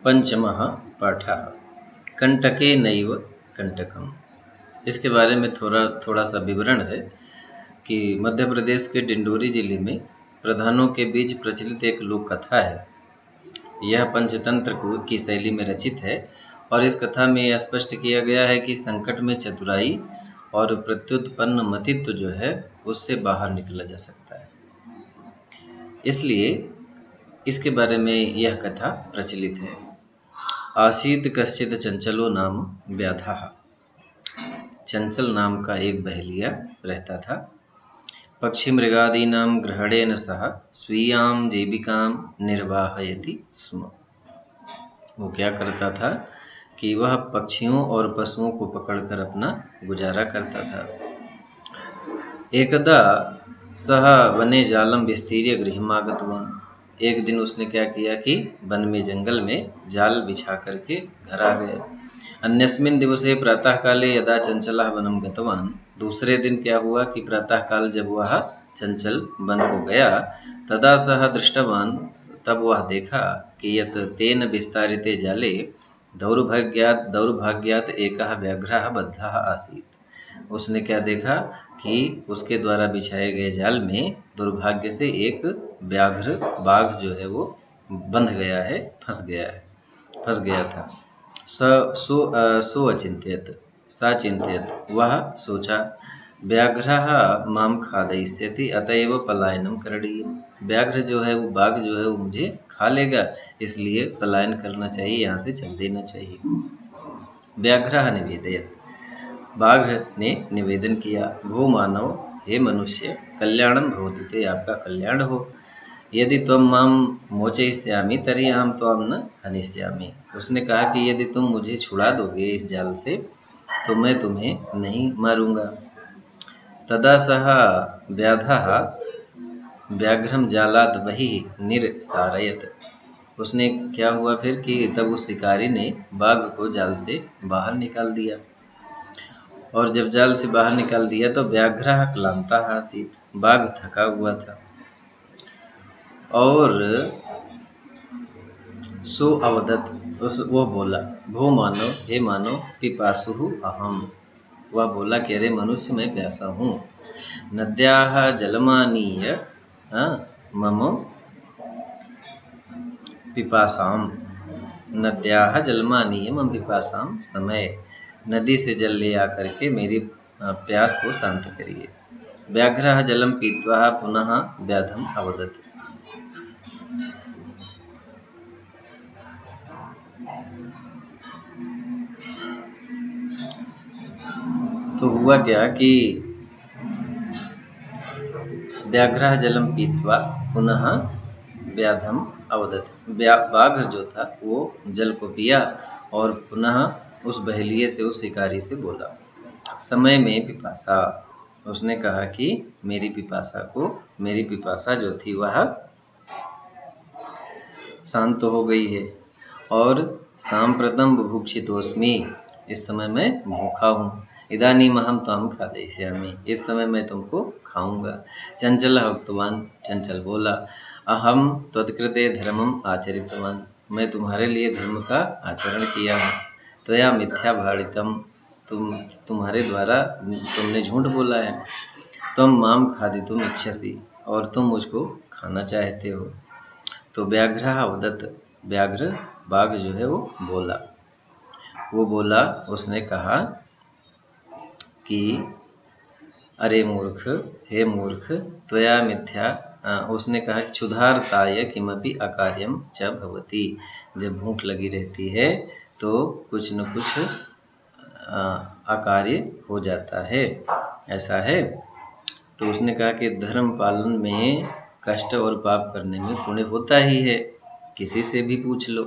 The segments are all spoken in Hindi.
पंचमः पाठः कंटके नैव कंटकम। इसके बारे में थोड़ा सा विवरण है कि मध्य प्रदेश के डिंडोरी जिले में प्रधानों के बीच प्रचलित एक लोक कथा है। यह पंचतंत्र की शैली में रचित है और इस कथा में यह स्पष्ट किया गया है कि संकट में चतुराई और प्रत्युत्पन्न मतित्व जो है उससे बाहर निकला जा सकता है। इसलिए इसके बारे में यह कथा प्रचलित है। आसीत कश्चित चंचलो नाम व्याधः। चंचल नाम का एक बहेलिया रहता था। पक्षी मृगादीनां ग्रहणेन सह स्वीयां जीविकां निर्वाहयति स्म। वो क्या करता था कि वह पक्षियों और पशुओं को पकड़कर अपना गुजारा करता था। एकदा सह वने जालम विस्तीर्य गृहमागतवान्। एक दिन उसने क्या किया कि वन में जंगल में जाल बिछा करके घर आ गया। अन्यस्मिन् दिवसे प्रातः काले यदा चंचलः वनं गतवान्। दूसरे दिन क्या हुआ कि प्रातः काल जब वह चंचल वन को गया, तदा सह दृष्टवान्, तब वह देखा कि यत् तेन विस्तारिते जाले दौर्भाग्यात् एकः व्याघ्रः बद्धः आसीत्। उसने क्या देखा कि उसके द्वारा बिछाए गए जाल में दुर्भाग्य से एक व्याघ्र बाघ जो है वो बंध गया है, फंस गया था। सो अचिंत्यत, साचिंत्यत, वह सोचा, व्याघ्रः माम खादयिष्यति अतएव पलायनम करणीयम्। व्याघ्र जो है वो बाघ जो है वो मुझे खा लेगा, इसलिए पलायन करना चाहिए, यहाँ से चल देना चाहिए। व्याघ्रः निवेदयत्, बाघ ने निवेदन किया, भो मानव, हे मनुष्य, कल्याणम भवतु ते, आपका कल्याण हो। यदि त्वं मां मोचयिष्यामि तर्हि अहं त्वां न हनिष्यामि। उसने कहा कि यदि तुम मुझे छुड़ा दोगे इस जाल से तो मैं तुम्हें नहीं मारूंगा। तदा सह व्याधः व्याघ्रम जालात् बहिः निरसारयत्। उसने क्या हुआ फिर कि तब उस शिकारी ने बाघ को जाल से बाहर निकाल दिया। और जब जाल से बाहर निकाल दिया तो व्याघ्रः क्लान्तः आसीत्, बाघ थका हुआ था। और सो अवदत्, वो बोला, भो मानव, हे मानव, पिपासुः अहम्। वह बोला कि अरे मनुष्य, मैं प्यासा हूँ। नद्याः जलमानीय मम पिपासाम्। नद्याः जलमानीय मम पिपासाम् समय। नदी से जल ले आकर के मेरी प्यास को शांत करिए। व्याघ्रः जलम पीत्वा पुनः व्याधम अवदत्। तो हुआ क्या कि व्याघ्रः जलम पीत्वा पुनः व्याधम अवदत्। बाघ जो था वो जल को पिया और पुनः उस बहेलिए से, उस शिकारी से बोला, समय में पिपासा। उसने कहा कि मेरी पिपासा जो थी वह शांत हो गई है। और सांप्रतम बुभुक्षितोस्मि, इस समय मैं भूखा हूँ। इदानीमहं त्वां खादयिष्यामि, इस समय मैं तुमको खाऊंगा। चंचलः उक्तवान्, चंचल बोला, अहम त्वत्कृते धर्मम आचरितवान्, मैं तुम्हारे लिए धर्म का आचरण किया हूँ। त्वया मिथ्या भाड़ितम, तुम्हारे द्वारा तुमने झूठ बोला है। त्वं माम खादितुम इच्छसि, और तुम मुझको खाना चाहते हो। तो व्याघ्रः अवदत्, व्याघ्र बाघ जो है वो बोला, उसने कहा कि अरे मूर्ख, हे मूर्ख, त्वया मिथ्या। उसने कहा कि क्षुधार्ताय किमपि अकार्यम च भवति। जब भूख लगी रहती है तो कुछ न कुछ अकार्य हो जाता है, ऐसा है। तो उसने कहा कि धर्म पालन में कष्ट और पाप करने में पुण्य होता ही है, किसी से भी पूछ लो।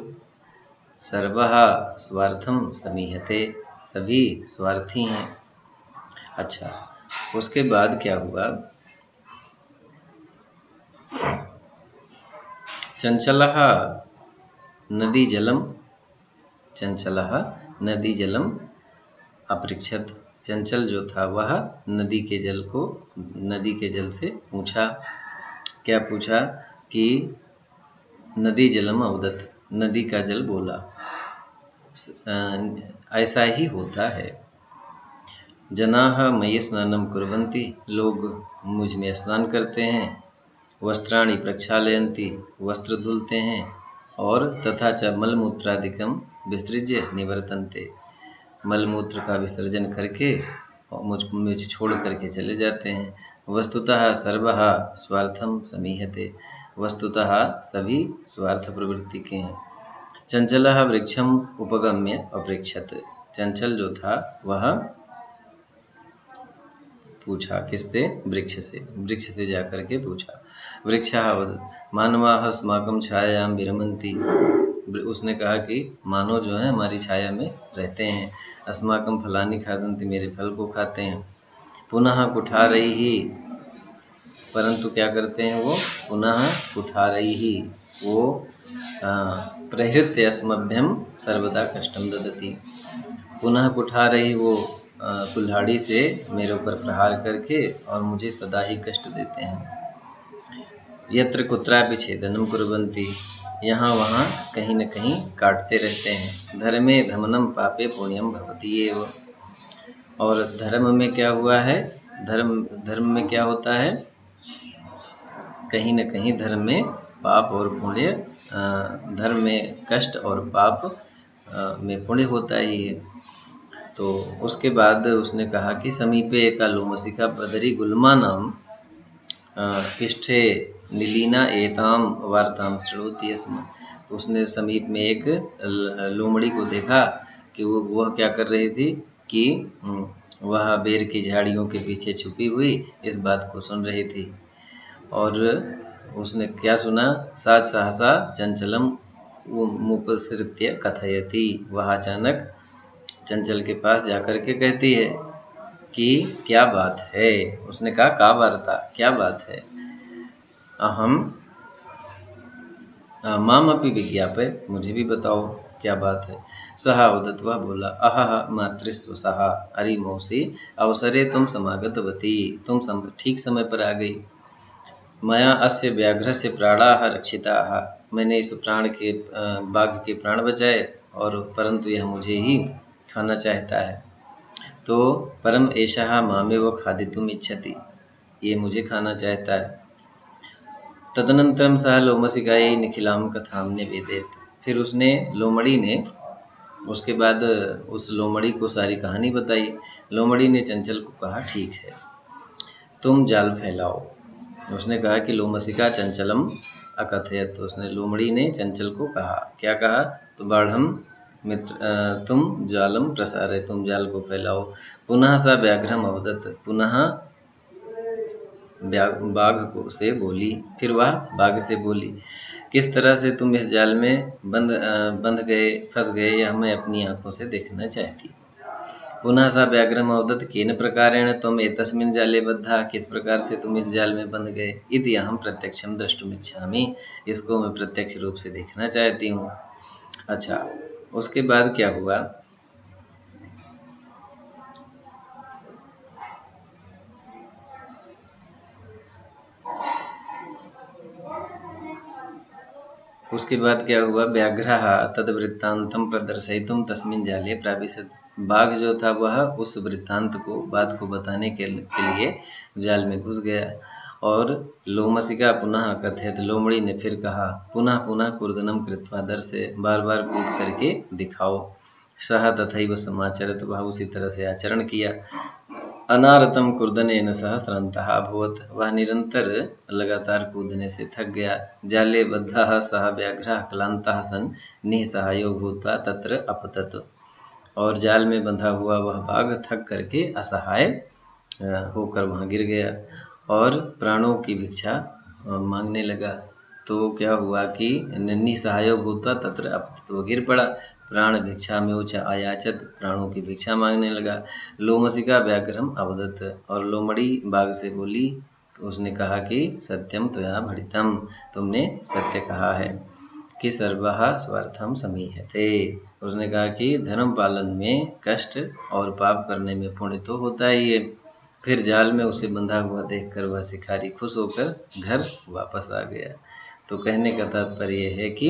सर्वः स्वार्थम समीहते, सभी स्वार्थी हैं। अच्छा, उसके बाद क्या हुआ, चंचलः नदी जलम अपृच्छत। चंचल जो था वह नदी के जल से पूछा, क्या पूछा कि नदी जलम अवदत्, नदी का जल बोला। ऐसा ही होता है। जनाः मयि स्नानं कुर्वन्ति, लोग मुझ में स्नान करते हैं। वस्त्राणि प्रक्षालयन्ति, वस्त्र धुलते हैं। और तथा च मलमूत्रादिकं विसृज्य निवर्तन्ते, मलमूत्र का विसर्जन करके और मुझ छोड़ करके चले जाते हैं। वस्तुतः सर्वः स्वार्थम समीहते, वस्तुतः सभी स्वार्थ प्रवृत्ति के हैं। चंचलः वृक्षम उपगम्य अपृच्छत, चंचल जो था वह पूछा, किससे? वृक्ष से जाकर के पूछा। वृक्षः वदत् मानवाः अस्माकं छायायां विरमन्ति, उसने कहा कि मानव जो है हमारी छाया में रहते हैं। अस्माकं फलानि खादन्ति, मेरे फल को खाते हैं। पुनः कुठारैः, परंतु क्या करते हैं वो? पुनः कुठारैः, वो प्रहृत्य अस्मभ्यं सर्वदा कष्टं ददति। पुनः कुठारैः, वो कुल्हाड़ी से मेरे ऊपर प्रहार करके और मुझे सदा ही कष्ट देते हैं। यत्र कुत्रापि छेदनं कुर्वन्ति, यहाँ वहाँ कहीं न कहीं काटते रहते हैं। धर्मे धमनं पापे पुण्यम भवति एव, और धर्म में क्या हुआ है? धर्म में क्या होता है? कहीं न कहीं धर्म में पाप और पुण्य, धर्म में कष्ट और पाप में पुण्य होता ही है। तो उसके बाद उसने कहा कि समीपे एका लोमसिका बदरी गुल्मा नाम पिष्ठे नीलिना एताम वार्ताम शृणोति स्म। तो उसने समीप में एक लोमड़ी को देखा कि वह क्या कर रही थी कि वह बेर की झाड़ियों के पीछे छुपी हुई इस बात को सुन रही थी। और उसने क्या सुना? साच सहसा चंचलम मुपसृत्य कथयति, वह अचानक चंचल के पास जाकर के कहती है कि क्या बात है? उसने कहा का वार्ता, क्या बात है? अहम माम अपि विज्ञापय, मुझे भी बताओ क्या बात है। सहा उदत, वह बोला, अहह मातृस्व सहा, अरे मौसी अवसरे तुम समागतवती, तुम ठीक समय पर आ गई। मया अस्य व्याघ्रस्य प्राणाः रक्षिताः, मैंने इस बाघ के प्राण बचाए, और परंतु यह मुझे ही खाना चाहता है। तो परम एषः मामेव खादितुम् इच्छति, ये मुझे खाना चाहता है। तदनंतरम सह लोमसिकायै निखिलां कथां निवेदयत्, फिर उसने लोमड़ी ने उसके बाद उस लोमड़ी को सारी कहानी बताई। लोमड़ी ने चंचल को कहा ठीक है, तुम जाल फैलाओ। उसने कहा कि लोमसिका चंचलम अकथयत, उसने लोमड़ी ने चंचल को कहा, क्या कहा? तो बाढ़म मित्र तुम जालम प्रसारे, तुम जाल को फैलाओ। पुनः सा व्याघ्रम अवदत, पुनः बाघ को से बोली, फिर वह बाघ से बोली, किस तरह से तुम इस जाल में बंध गए, फंस गए, यह मैं अपनी आंखों से देखना चाहती। पुनः सा व्याघ्रम अवदत केन प्रकारेण तुम एतस्मिन् जाले बद्धा, किस प्रकार से तुम इस जाल में बंध गए। इति अहम प्रत्यक्षम द्रष्टुमिच्छामि, इसको मैं प्रत्यक्ष रूप से देखना चाहती हूँ। अच्छा, उसके बाद क्या हुआ? उसके बाद क्या हुआ? व्याघ्रः तद्वृत्तान्तं प्रदर्शयितुं तस्मिन् जाले प्राविशत्, बाघ जो था वह उस वृत्तांत को, बात को बताने के लिए जाल में घुस गया। और लोमसिका पुनः कथयत, लोमड़ी ने फिर कहा, पुनः पुनः कूर्दनम कृत्वा, दर से बार बार कूद करके दिखाओ। सह तथैव समाचरत, वह उसी तरह से आचरण किया। अनारतम कूर्दनेन सह श्रान्तः अभवत्, वह निरंतर लगातार कूदने से थक गया। जाले बद्धः सह व्याघ्रः क्लान्तः सन् निःसहायो भूत्वा तत्र अपतत, और जाल में बंधा हुआ वह बाघ थक करके असहाय होकर वहाँ गिर गया और प्राणों की भिक्षा मांगने लगा। तो क्या हुआ कि निःसहायो भूत्वा तत्र अपतत, वो गिर पड़ा, प्राण भिक्षा में उच आयाचत, प्राणों की भिक्षा मांगने लगा। लोमसिका व्याघ्रम अवदत, और लोमड़ी बाघ से बोली, उसने कहा कि सत्यम त्वया भणितम, तुमने सत्य कहा है कि सर्वः स्वार्थम समीहते। उसने कहा कि धर्म पालन में कष्ट और पाप करने में पुण्य तो होता ही है। फिर जाल में उसे बंधा हुआ देखकर वह शिकारी खुश होकर घर वापस आ गया। तो कहने का तात्पर्य है कि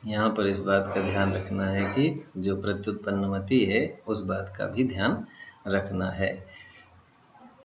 यहाँ पर इस बात का ध्यान रखना है कि जो प्रत्युत्पन्नमति है उस बात का भी ध्यान रखना है।